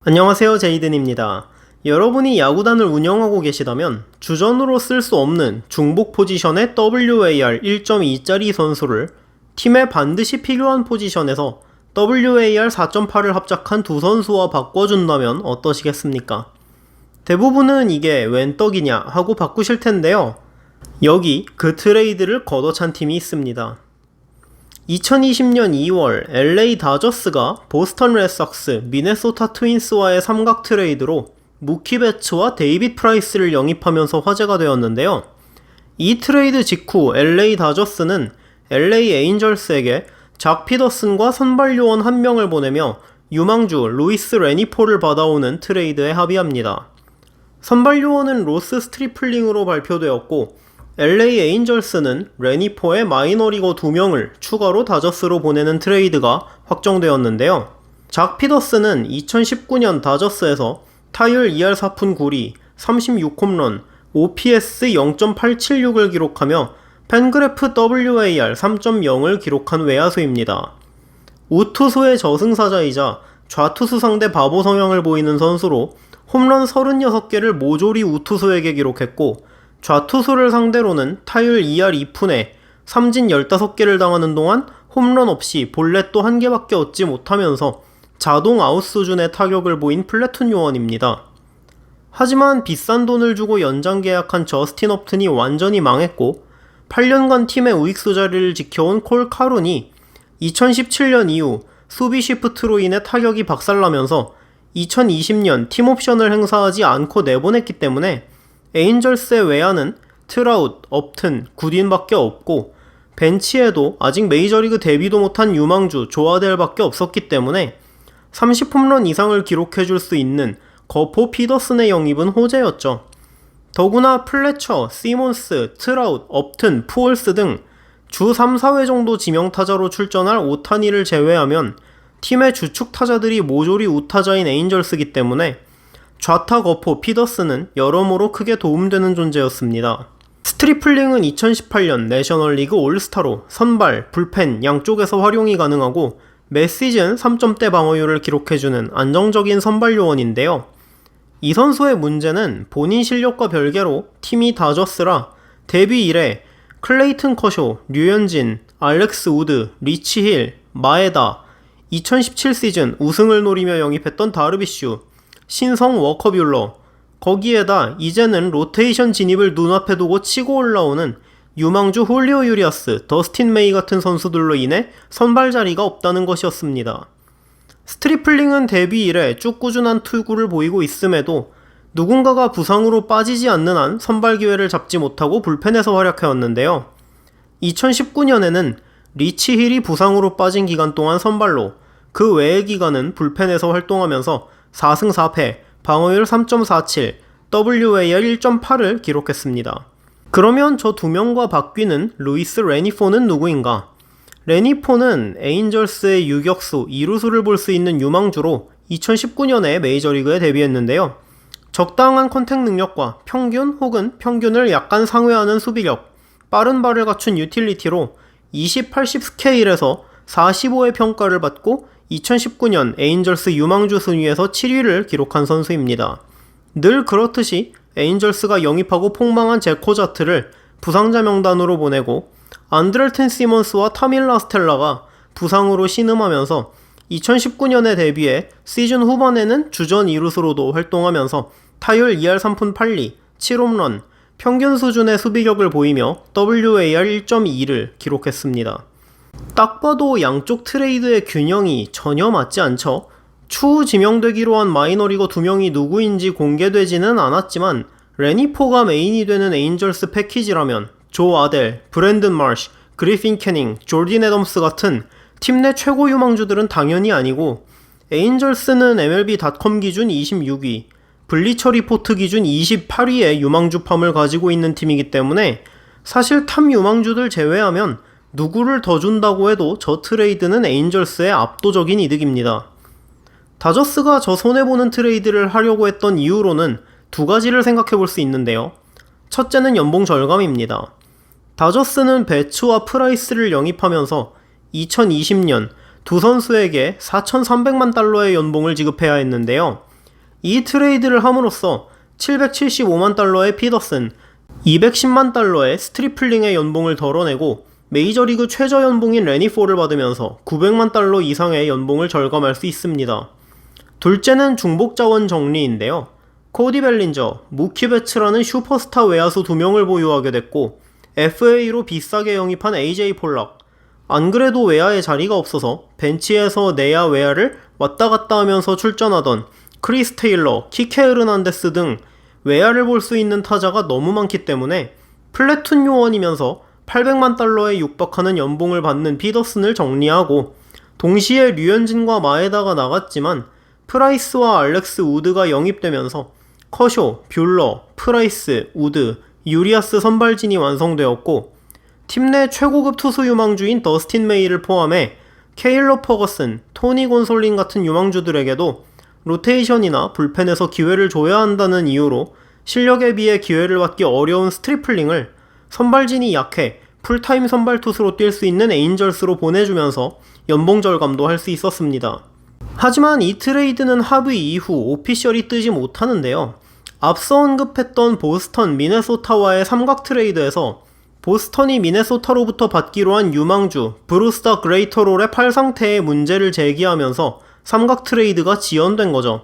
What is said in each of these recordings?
안녕하세요, 제이든입니다. 여러분이 야구단을 운영하고 계시다면 주전으로 쓸 수 없는 중복 포지션의 WAR 1.2짜리 선수를 팀에 반드시 필요한 포지션에서 WAR 4.8을 합작한 두 선수와 바꿔준다면 어떠시겠습니까? 대부분은 이게 웬 떡이냐 하고 바꾸실 텐데요. 여기 그 트레이드를 걷어찬 팀이 있습니다. 2020년 2월 LA 다저스가 보스턴 레드삭스, 미네소타 트윈스와의 삼각 트레이드로 무키 베츠와 데이빗 프라이스를 영입하면서 화제가 되었는데요. 이 트레이드 직후 LA 다저스는 LA 에인절스에게 작 피더슨과 선발 요원 한 명을 보내며 유망주 루이스 레니포를 받아오는 트레이드에 합의합니다. 선발 요원은 로스 스트리플링으로 발표되었고 LA 에인절스는 레니포의 마이너리거 2명을 추가로 다저스로 보내는 트레이드가 확정되었는데요. 작 피더스는 2019년 다저스에서 타율 2할 4푼 9리, 36홈런, OPS 0.876을 기록하며 팬그래프 WAR 3.0을 기록한 외야수입니다. 우투수의 저승사자이자 좌투수 상대 바보 성향을 보이는 선수로 홈런 36개를 모조리 우투수에게 기록했고 좌투수를 상대로는 타율 2할 2푼에 삼진 15개를 당하는 동안 홈런 없이 볼넷도 1개밖에 얻지 못하면서 자동 아웃 수준의 타격을 보인 플래툰 요원입니다. 하지만 비싼 돈을 주고 연장 계약한 저스틴 업튼이 완전히 망했고 8년간 팀의 우익수 자리를 지켜온 콜 카룬이 2017년 이후 수비 시프트로 인해 타격이 박살나면서 2020년 팀 옵션을 행사하지 않고 내보냈기 때문에 에인절스의 외야는 트라웃, 업튼, 구딘밖에 없고 벤치에도 아직 메이저리그 데뷔도 못한 유망주 조아델밖에 없었기 때문에 30홈런 이상을 기록해줄 수 있는 거포 피더슨의 영입은 호재였죠. 더구나 플래처, 시몬스, 트라웃, 업튼, 푸얼스 등 주 3, 4회 정도 지명타자로 출전할 오타니를 제외하면 팀의 주축 타자들이 모조리 우타자인 에인절스이기 때문에 좌타 거포 피더스는 여러모로 크게 도움되는 존재였습니다. 스트리플링은 2018년 내셔널리그 올스타로 선발, 불펜 양쪽에서 활용이 가능하고 매 시즌 3점대 방어율을 기록해주는 안정적인 선발 요원인데요. 이 선수의 문제는 본인 실력과 별개로 팀이 다저스라 데뷔 이래 클레이튼 커쇼, 류현진, 알렉스 우드, 리치 힐, 마에다, 2017 시즌 우승을 노리며 영입했던 다르비슈, 신성 워커뷸러, 거기에다 이제는 로테이션 진입을 눈앞에 두고 치고 올라오는 유망주 홀리오 유리아스, 더스틴 메이 같은 선수들로 인해 선발 자리가 없다는 것이었습니다. 스트리플링은 데뷔 이래 쭉 꾸준한 투구를 보이고 있음에도 누군가가 부상으로 빠지지 않는 한 선발 기회를 잡지 못하고 불펜에서 활약해왔는데요. 2019년에는 리치 힐이 부상으로 빠진 기간 동안 선발로, 그 외의 기간은 불펜에서 활동하면서 4승 4패, 방어율 3.47, WAR 1.8을 기록했습니다. 그러면 저 두 명과 바뀌는 루이스 레니포는 누구인가? 레니포는 에인절스의 유격수, 이루수를 볼 수 있는 유망주로 2019년에 메이저리그에 데뷔했는데요. 적당한 컨택 능력과 평균 혹은 평균을 약간 상회하는 수비력, 빠른 발을 갖춘 유틸리티로 20-80 스케일에서 45의 평가를 받고 2019년 에인절스 유망주 순위에서 7위를 기록한 선수입니다. 늘 그렇듯이 에인절스가 영입하고 폭망한 제코 자트를 부상자 명단으로 보내고 안드렐텐 시몬스와 타밀라 스텔라가 부상으로 신음하면서 2019년에 데뷔해 시즌 후반에는 주전 이루수로도 활동하면서 타율 2할 3푼 8리, 7홈런, 평균 수준의 수비력을 보이며 WAR 1.2를 기록했습니다. 딱 봐도 양쪽 트레이드의 균형이 전혀 맞지 않죠. 추후 지명되기로 한 마이너리거 2명이 누구인지 공개되지는 않았지만 레니포가 메인이 되는 에인절스 패키지라면 조 아델, 브랜든 마시, 그리핀 캐닝, 조딘 애덤스 같은 팀 내 최고 유망주들은 당연히 아니고 에인절스는 MLB.com 기준 26위, 블리처 리포트 기준 28위의 유망주팜을 가지고 있는 팀이기 때문에 사실 탑 유망주들 제외하면 누구를 더 준다고 해도 저 트레이드는 에인절스의 압도적인 이득입니다. 다저스가 저 손해보는 트레이드를 하려고 했던 이유로는 두 가지를 생각해 볼 수 있는데요. 첫째는 연봉 절감입니다. 다저스는 베츠와 프라이스를 영입하면서 2020년 두 선수에게 $4,300만 연봉을 지급해야 했는데요. 이 트레이드를 함으로써 775만 달러의 피더슨, 210만 달러의 스트리플링의 연봉을 덜어내고 메이저리그 최저 연봉인 레니4를 받으면서 900만 달러 이상의 연봉을 절감할 수 있습니다. 둘째는 중복 자원 정리인데요. 코디 벨린저, 무키 베츠라는 슈퍼스타 외야수 2명을 보유하게 됐고 FA로 비싸게 영입한 AJ 폴락, 안 그래도 외야에 자리가 없어서 벤치에서 내야 외야를 왔다 갔다 하면서 출전하던 크리스 테일러, 키케 헤르난데스 등 외야를 볼 수 있는 타자가 너무 많기 때문에 플래툰 요원이면서 800만 달러에 육박하는 연봉을 받는 피더슨을 정리하고 동시에 류현진과 마에다가 나갔지만 프라이스와 알렉스 우드가 영입되면서 커쇼, 뷰러, 프라이스, 우드, 유리아스 선발진이 완성되었고 팀 내 최고급 투수 유망주인 더스틴 메이를 포함해 케일러 퍼거슨, 토니 곤솔린 같은 유망주들에게도 로테이션이나 불펜에서 기회를 줘야 한다는 이유로 실력에 비해 기회를 받기 어려운 스트리플링을 선발진이 약해 풀타임 선발 투수로 뛸 수 있는 에인절스로 보내주면서 연봉 절감도 할 수 있었습니다. 하지만 이 트레이드는 합의 이후 오피셜이 뜨지 못하는데요. 앞서 언급했던 보스턴, 미네소타와의 삼각 트레이드에서 보스턴이 미네소타로부터 받기로 한 유망주 브루스터 그레이터롤의 팔 상태에 문제를 제기하면서 삼각 트레이드가 지연된 거죠.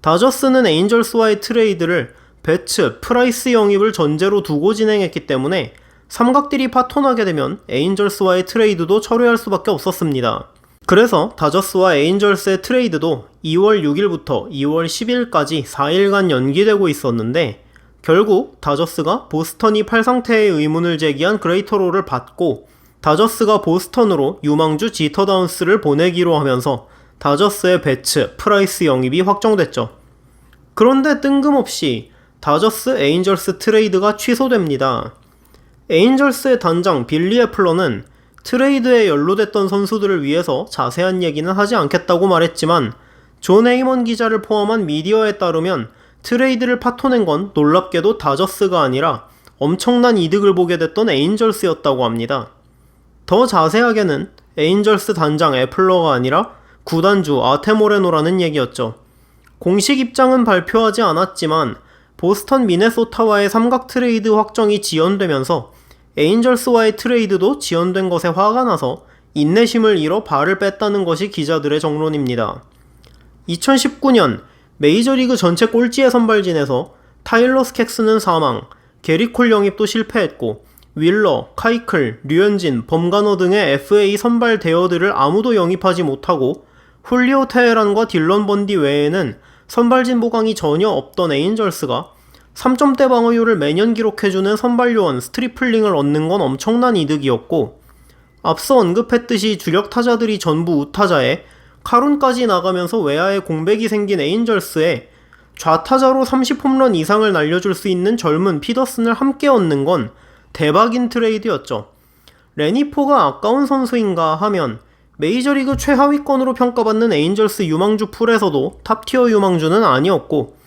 다저스는 에인절스와의 트레이드를 배츠, 프라이스 영입을 전제로 두고 진행했기 때문에 삼각들이 파토나게 되면 에인절스와의 트레이드도 철회할 수밖에 없었습니다. 그래서 다저스와 에인절스의 트레이드도 2월 6일부터 2월 10일까지 4일간 연기되고 있었는데 결국 다저스가 보스턴이 팔 상태의 의문을 제기한 그레이터롤을 받고 다저스가 보스턴으로 유망주 지터 다운스를 보내기로 하면서 다저스의 배츠, 프라이스 영입이 확정됐죠. 그런데 뜬금없이 다저스 에인절스 트레이드가 취소됩니다. 에인절스의 단장 빌리 애플러는 트레이드에 연루됐던 선수들을 위해서 자세한 얘기는 하지 않겠다고 말했지만 존 헤이먼 기자를 포함한 미디어에 따르면 트레이드를 파토낸 건 놀랍게도 다저스가 아니라 엄청난 이득을 보게 됐던 에인절스였다고 합니다. 더 자세하게는 에인절스 단장 애플러가 아니라 구단주 아테모레노라는 얘기였죠. 공식 입장은 발표하지 않았지만 보스턴 미네소타와의 삼각 트레이드 확정이 지연되면서 에인절스와의 트레이드도 지연된 것에 화가 나서 인내심을 잃어 발을 뺐다는 것이 기자들의 정론입니다. 2019년 메이저리그 전체 꼴찌의 선발진에서 타일러 스캑스는 사망, 게리콜 영입도 실패했고 윌러, 카이클, 류현진, 범가너 등의 FA 선발 대여들을 아무도 영입하지 못하고 훌리오 테헤란과 딜런 번디 외에는 선발진 보강이 전혀 없던 에인절스가 3점대 방어율을 매년 기록해주는 선발요원 스트리플링을 얻는 건 엄청난 이득이었고 앞서 언급했듯이 주력 타자들이 전부 우타자에 카룬까지 나가면서 외야에 공백이 생긴 에인절스에 좌타자로 30홈런 이상을 날려줄 수 있는 젊은 피더슨을 함께 얻는 건 대박인 트레이드였죠. 레니4가 아까운 선수인가 하면 메이저리그 최하위권으로 평가받는 에인절스 유망주 풀에서도 탑티어 유망주는 아니었고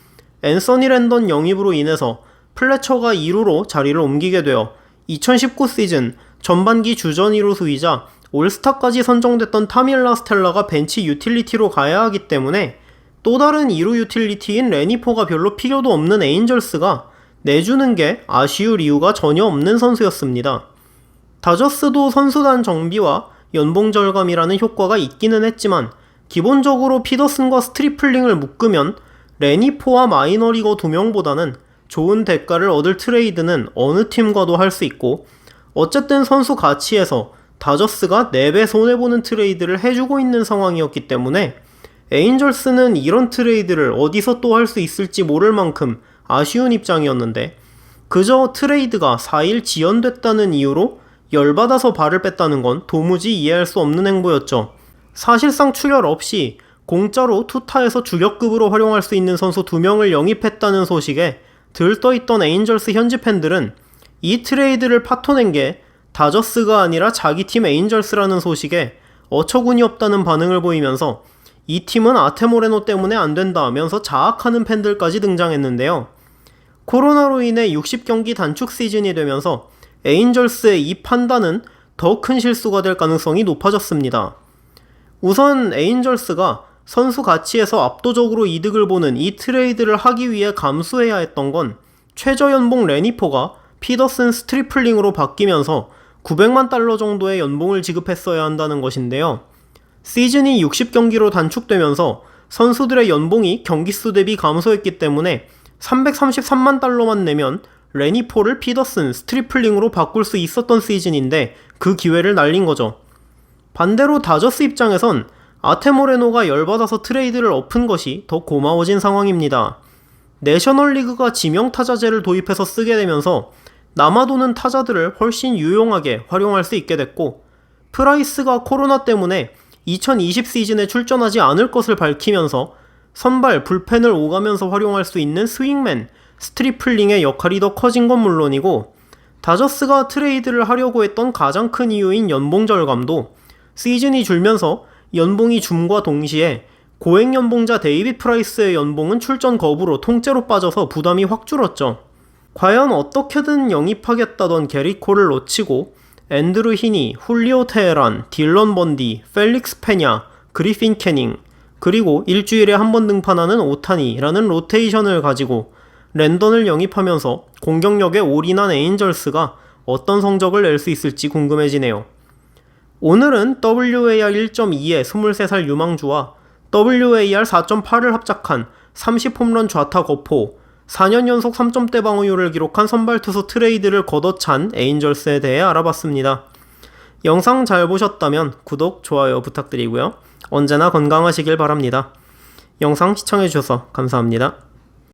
앤서니 랜던 영입으로 인해서 플래처가 2루로 자리를 옮기게 되어 2019 시즌 전반기 주전 2루수이자 올스타까지 선정됐던 타밀라 스텔라가 벤치 유틸리티로 가야 하기 때문에 또 다른 2루 유틸리티인 레니4가 별로 필요도 없는 에인절스가 내주는 게 아쉬울 이유가 전혀 없는 선수였습니다. 다저스도 선수단 정비와 연봉 절감이라는 효과가 있기는 했지만 기본적으로 피더슨과 스트리플링을 묶으면 레니4와 마이너리거 2명보다는 좋은 대가를 얻을 트레이드는 어느 팀과도 할 수 있고 어쨌든 선수 가치에서 다저스가 4배 손해보는 트레이드를 해주고 있는 상황이었기 때문에 에인절스는 이런 트레이드를 어디서 또 할 수 있을지 모를 만큼 아쉬운 입장이었는데 그저 트레이드가 4일 지연됐다는 이유로 열받아서 발을 뺐다는 건 도무지 이해할 수 없는 행보였죠. 사실상 출혈 없이 공짜로 투타에서 주력급으로 활용할 수 있는 선수 2명을 영입했다는 소식에 들떠있던 에인절스 현지 팬들은 이 트레이드를 파토낸 게 다저스가 아니라 자기 팀 에인절스라는 소식에 어처구니 없다는 반응을 보이면서 이 팀은 아테모레노 때문에 안 된다 하면서 자학하는 팬들까지 등장했는데요. 코로나로 인해 60경기 단축 시즌이 되면서 에인절스의 이 판단은 더 큰 실수가 될 가능성이 높아졌습니다. 우선 에인절스가 선수 가치에서 압도적으로 이득을 보는 이 트레이드를 하기 위해 감수해야 했던 건 최저 연봉 레니포가 피더슨 스트리플링으로 바뀌면서 900만 달러 정도의 연봉을 지급했어야 한다는 것인데요. 시즌이 60경기로 단축되면서 선수들의 연봉이 경기수 대비 감소했기 때문에 333만 달러만 내면 레니포를 피더슨 스트리플링으로 바꿀 수 있었던 시즌인데 그 기회를 날린 거죠. 반대로 다저스 입장에선 아테모레노가 열받아서 트레이드를 엎은 것이 더 고마워진 상황입니다. 내셔널리그가 지명타자제를 도입해서 쓰게 되면서 남아도는 타자들을 훨씬 유용하게 활용할 수 있게 됐고, 프라이스가 코로나 때문에 2020 시즌에 출전하지 않을 것을 밝히면서 선발, 불펜을 오가면서 활용할 수 있는 스윙맨, 스트리플링의 역할이 더 커진 건 물론이고, 다저스가 트레이드를 하려고 했던 가장 큰 이유인 연봉 절감도 시즌이 줄면서 연봉이 줌과 동시에 고액 연봉자 데이빗 프라이스의 연봉은 출전 거부로 통째로 빠져서 부담이 확 줄었죠. 과연 어떻게든 영입하겠다던 게리 콜을 놓치고 앤드루 히니, 훌리오 테헤란, 딜런 번디, 펠릭스 페냐, 그리핀 캐닝, 그리고 일주일에 한 번 등판하는 오타니라는 로테이션을 가지고 랜던을 영입하면서 공격력에 올인한 에인절스가 어떤 성적을 낼 수 있을지 궁금해지네요. 오늘은 WAR 1.2의 23살 유망주와 WAR 4.8을 합작한 30홈런 좌타 거포, 4년 연속 3점대 방어율을 기록한 선발투수 트레이드를 걷어찬 에인절스에 대해 알아봤습니다. 영상 잘 보셨다면 구독, 좋아요 부탁드리고요. 언제나 건강하시길 바랍니다. 영상 시청해주셔서 감사합니다.